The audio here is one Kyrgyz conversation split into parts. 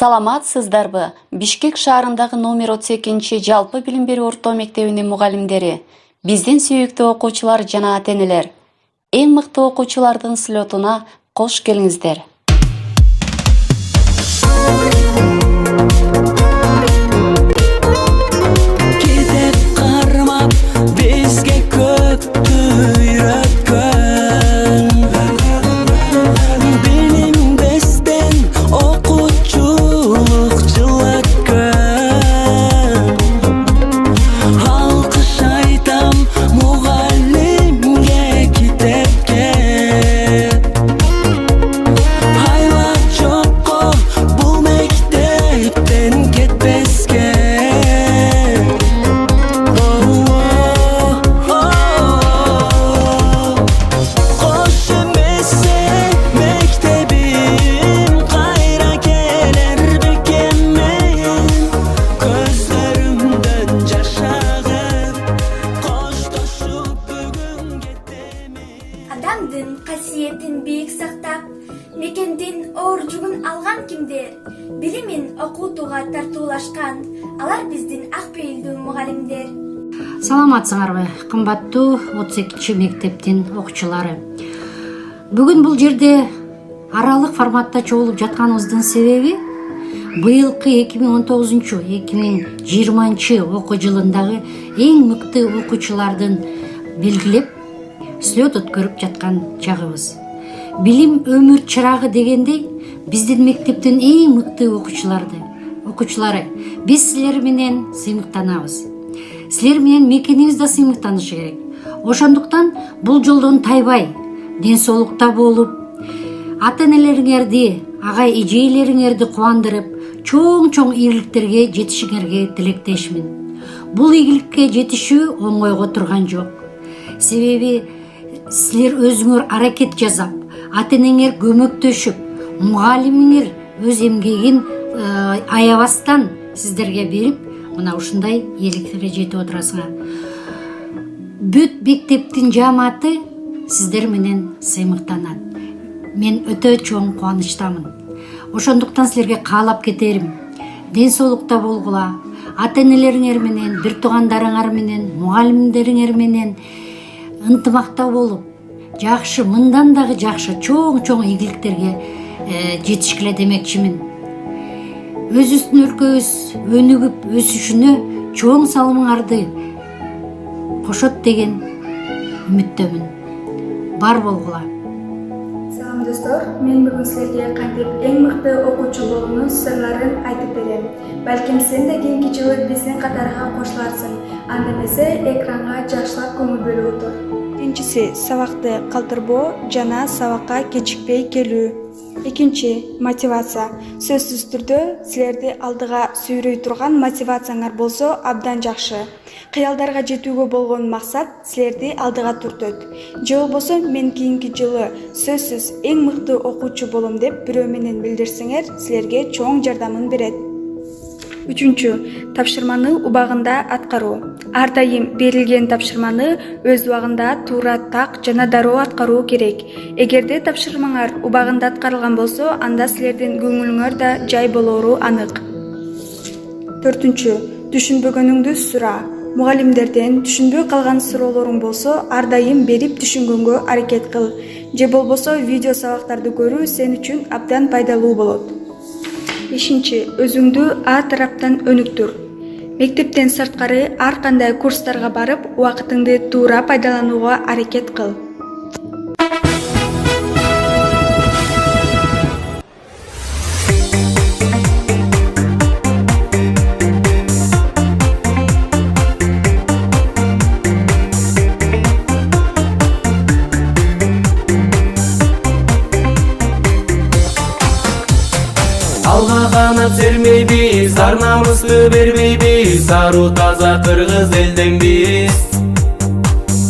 Саламатсыздарбы? Бишкек шаарындагы номер 32 жалпы билим берүү орто мектебинин мугалимдери, биздин сүйүктүү окуучулар жана ата-энелер, эң мыкты окуучулардын слетуна кош келиңиздер. Кетип кармап бизге көптү үйрөткөн, билинбестен окуучулук жылаткан. Алкыш айтам мугалимге, китепке. Айла жокко бул мектептен кетпеске. Кош эмесе мектебим кайра келер бекем мен. Көзлөрүмдөн жаш агып, коштошуп бүгүн кеттеми. Адамдын касиетин бийик сактап, мекендин оор жүгүн алган кимдер? Билимин окутууга тартуулашкан, алар биздин ак пейилдүү мугалимдер. Саламатсыңарбы, кымбаттуу 32 мектептин окуучулары. Бүгүн бул жерде аралык форматта чогулуп жатканыбыздын себеби быйылкы 2019-2020 окуу жылындагы эң мыкты окуучулардын белгилеп слет өткөрүп жаткан чагыбыз. Билим өмүр чырагы дегендей, биздин мектептин эң мыкты окуучулары биз силер менен сыймыктанабыз. Силер менен мекенибиз да сыймыктанышы керек. Ошондуктан бул жолдон тайбай, ден соолукта болуп, ата-энелериңерди, агай-эжелериңерди кубандырып, чоң ийгиликтерге жетишиңерге тилектешмин. Бул ийгиликке жетишүү оңойго турган жок. Себеби силер өзүңөр аракет жасап, ата-энеңер көмөктөшүп, мугалимиңер өз эмгегин аябастан сиздерге берип, мына ушундай ийгиликтерге жетип отурасыңар. Бүт мектептин жааматы сиздер менен сыймыктанат. Мен өтө чоң кубанычтамын. Ошондуктан силерге каалап кетерим: ден соолукта болгула, ата-энелериңер менен, бир туугандарыңар менен, мугалимдериңер менен ынтымакта болуп, жакшы, мындан дагы жакшы чоң ийгиликтерге жетишкиле демекчимин. Өзүбүздүн өлкөбүз өнүгүп өсүшүнө чоң салымыңарды кошот деген үмүттөмүн. Бар болгула. Салам достор, мен бүгүн силерге кантип эң мыкты окуучу болуунун сырларын айтып берем. Балким сен да кийинки жылы биздин катарга кошуларсың. Анда эмесе экранга жакшылап көңүл бөлүп отур. Биринчиси сабакты калтырбоо жана сабакка кечикпей келүү. Экинчи мотивация. Сөзсүз түрдө силерди алдыга сүйрөй турган мотивацияңар болсо абдан жакшы. Кыялдарга жетүүгө болгон максат силерди алдыга туртат. Же болбосо мен кийинки жылы сөзсүз эң мыкты окуучу болом деп бирөө менен билдирсеңер, силерге чоң жардамын берет. Үчүнчү, тапшырманы убагында аткаруу. Ар дайым берилген тапшырманы өз убагында туура, так жана дароо аткаруу керек. Эгерде тапшырмаңар убагында аткарылган болсо, анда силердин көңүлүңөр да жай болору анык. Төртүнчү, түшүнбөгөнүңдү сура. Мугалимдерден түшүнбөй калган суроолоруң болсо, ар дайым берип түшүнгөнгө аракет кыл. Же болбосо видео сабактарды көрүү сен үчүн абдан пайдалуу болот. Бешинчи, өзүңдү А тараптан өнүктүр. Мектептен сырткары ар кандай курстарга барып, убакытыңды туура пайдаланууга аракет кыл. Алга канат сермейбиз, ар намысты бербейбиз, ару таза кыргыз элден биз.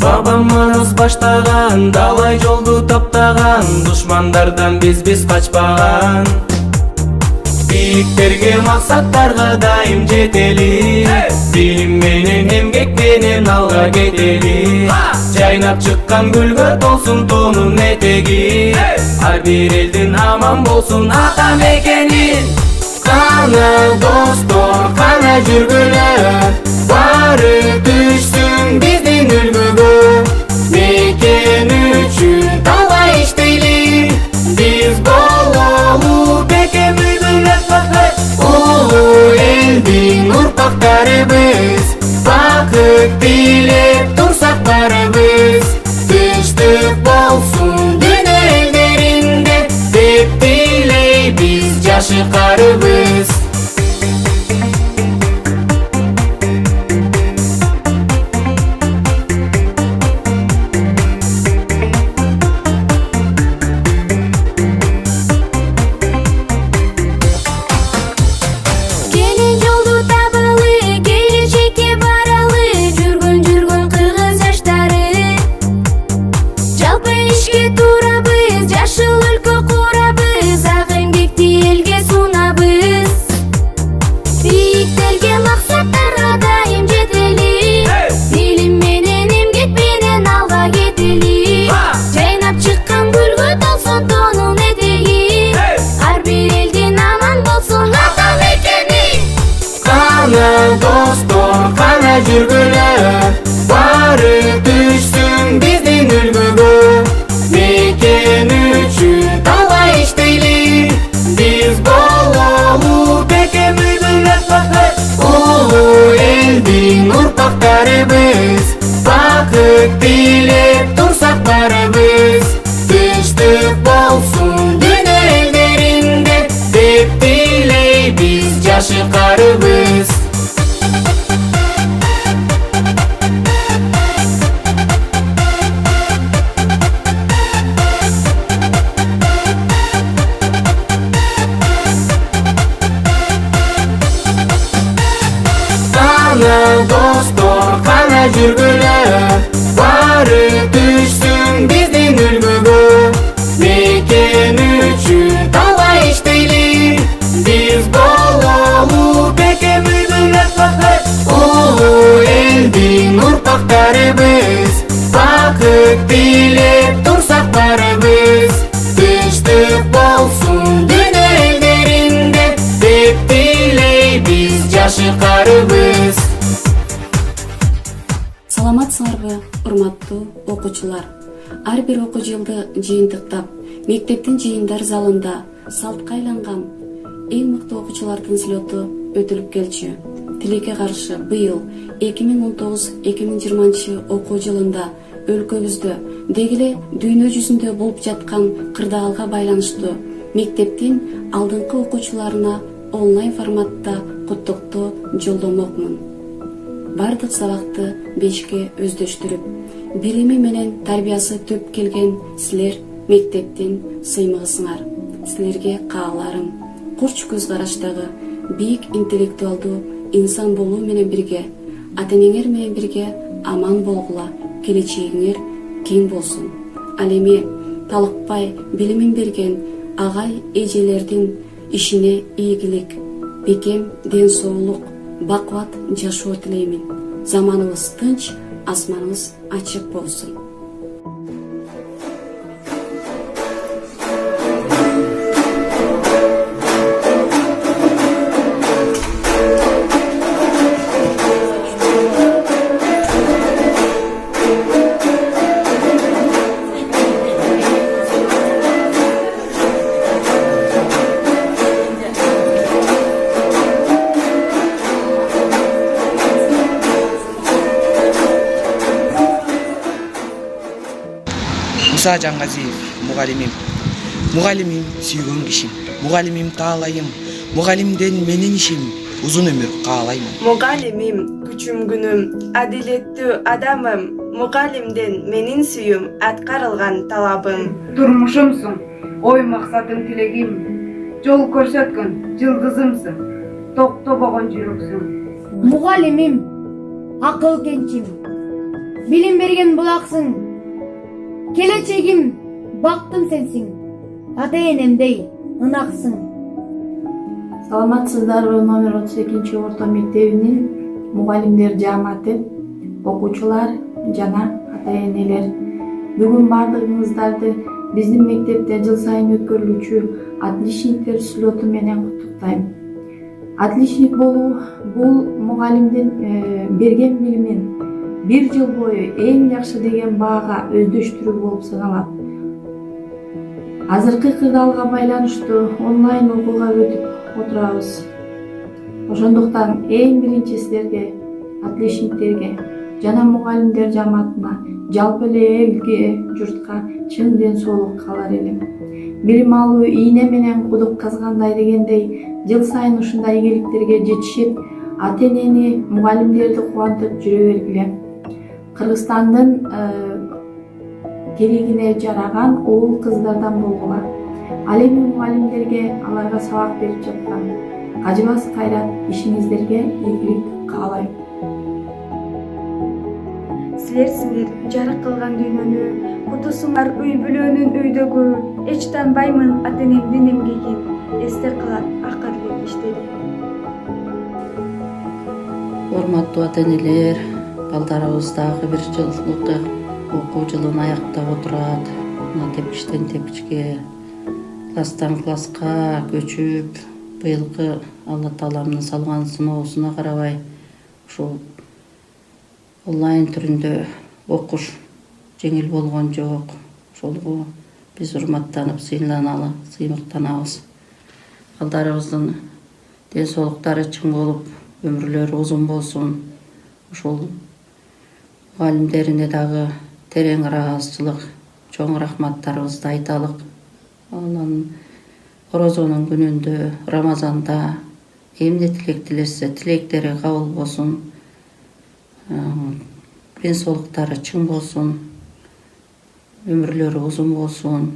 Бабам манас баштаган, далай жолду таптаган, душмандардан биз качпаган. Бийиктерге, максаттарга дайым жетели, билим менен эмгек менен алга кетели. Жайнап чыккан гүлгө толсун тонун этеги, ар бир элдин аман болсун ата мекенин. Кана достор, кана жүргүлө, баары түшсүн биздин үлгүгө. Мекен үчүн талай иштейли, биз бололу бекем үлгүлө. Улуу элдин урпактарыбыз, бакыт тилеп турсак барыбыз. Тынчтык болсун дүйнө элдеринде, деп тилейбиз жашы карыбыз. Келин жолду табалы, келечекке баралы, жүргөн кыргыз жаштары. Жалпы ишке турабыз, жашыл өлкө курабыз, ак эмгекти элге сунабыз. Бийиктерге максаттарга дайым жетели, билим менен эмгек менен алга кетели. Жайнап чыккан гүлгө толсун тонун этеги, ар бир элдин аман болсун ата мекени. Кана достор, кана жүргүлө, баары түшсүн биздин үлгүгө. Мекен үчүн талай иштейли, биз бололу бекем үлгүлө. Улуу элдин урпактарыбыз, бакыт тилеп турсак барыбыз. Тынчтык болсун дүйнө элдеринде, деп тилейбиз жашы карыбыз. Кана достор, кана жүргүлө, баары түшсүн биздин үлгүгө. Мекен үчүн талай иштейли, биз бололу бекем үлгүлө. Улуу элдин урпактарыбыз, бакыт тилеп турсак барыбыз. Тынчтык болсун дүйнө элдеринде, деп тилейбиз жашы карыбыз. Саламатсыңарбы, урматтуу окуучулар? Ар бир окуу жылды жыйынтыктап, мектептин жыйындар залында салтка айланган эң мыкты окуучулардын слету өтүлүп келчү. Тилекке каршы быйыл 2019-2020 окуу жылында өлкөбүздө дегеле дүйнө жүзүндө болуп жаткан кырдаалга байланыштуу мектептин алдыңкы окуучуларына онлайн форматта куттуктоо жолдомокмун. Бардык сабакты 5ке өздөштүрүп, билими менен тарбиясы төп келген силер мектептин сыймыгысыңар. Силерге кааларым курч көз караштагы бийик интеллектуалдуу инсан болуу менен бирге, ата-энеңер менен бирге аман болгула, келечегиңер кең болсун. Ал эми талыкпай билимин берген агай эжелердин ишине ийгилик, бекем ден соолук, бакубат жашоо тилеймин. Заманыбыз тынч, асманыбыз ачык болсун. Муса Жаңгазиев, мугалимим. Мугалимим сүйгөн кишим. Мугалимим таалайым. Мугалимден менин ишим узун өмүр каалаймын. Мугалимим күчүм күнүм, адилеттүү адамым. Мугалимден менин сүйүм, аткарылган талабым. Турмушумсуң, ой максатым тилегим, жол көрсөткөн жылдызымсың, токтобогон жүрөксүң. Мугалимим, акыл кенчим, билим берген булаксың, келечегим, бактым сенсиң, ата-энемдей ынаксың. Саламатсыздарбы, номер 32 орто мектебинин мугалимдер жааматы, окуучулар жана ата-энелер. Бүгүн бардыгыңыздарды биздин мектепте жыл сайын өткөрүлүүчү отличниктер слету менен куттуктайм. Отличник болуу бул мугалимдин берген билимин 1 жыл бою эң жакшы деген баага өздөштүрүү болуп саналат. Азыркы кырдаалга байланыштуу онлайн окууга өтүп отурабыз. Ошондуктан эң биринчи силерге, отличниктерге жана мугалимдер жамаатына, жалпы эле элге, журтка чын ден соолук каалар элем. Билим алуу ийне менен кудук казгандай дегендей, жыл сайын ушундай ийгиликтерге жетишип, ата-энени, мугалимдерди кубантып жүрө бергиле. Кыргызстандын керегине жараган уул кыздардан болгула. Ал эми мугалимдерге, аларга сабак берип жаткан кажыбас кайрат ишиңиздерге ийгилик каалайм. Силер жарык кылган дүйнөнү, кутусуңар үй бүлөнүн өйдөгү, эч танбаймын ата-энемдин эмгегин, эсте калат акы тилек иштери. Урматтуу ата-энелер, балдарыбыз дагы 1 жылдык окуу жылын аяктап отурат. Мына тепкичтен тепкичке, класстан класска көчүп, быйылкы Алла Тааламдын салган сыноосуна карабай ушул онлайн түрүндө окуш жеңил болгон жок. Ошолго биз урматтанып, сыймыктанабыз. Балдарыбыздын ден соолуктары чың болуп, өмүрлөрү узун болсун. Ушул мугалимдерине дагы терең ыраазычылык, чоң рахматтарыбызды айталык. Анан Орозонун күнүндө, Рамазанда эмне тилек тилесе, тилектери кабыл болсун. Ден соолуктары чың болсун. Өмүрлөрү узун болсун.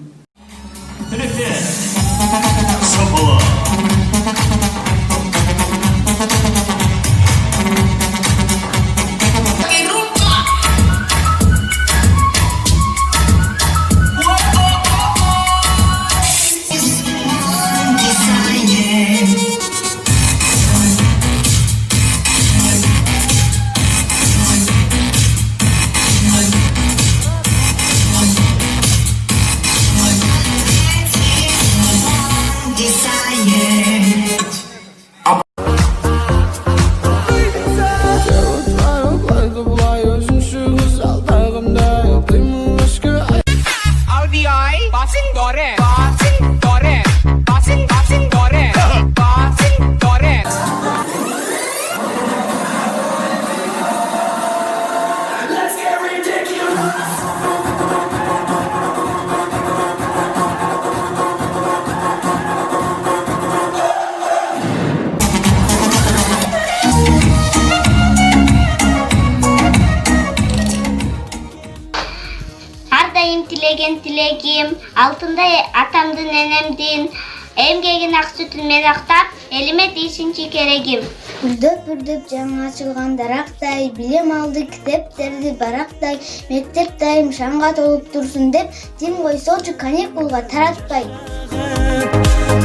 Тилегим алтындай атамдын энемдин эмгегин ак сүтүн менактап, элиме тийишинчи керегим. Үрдөп жаңы ачылган дарактай, билим алды китептерди барактай, мектеп дайым шаңга толуп турсун деп, тим койсочу каникулга таратпай.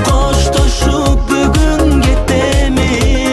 Коштошуп бүгүн кетеми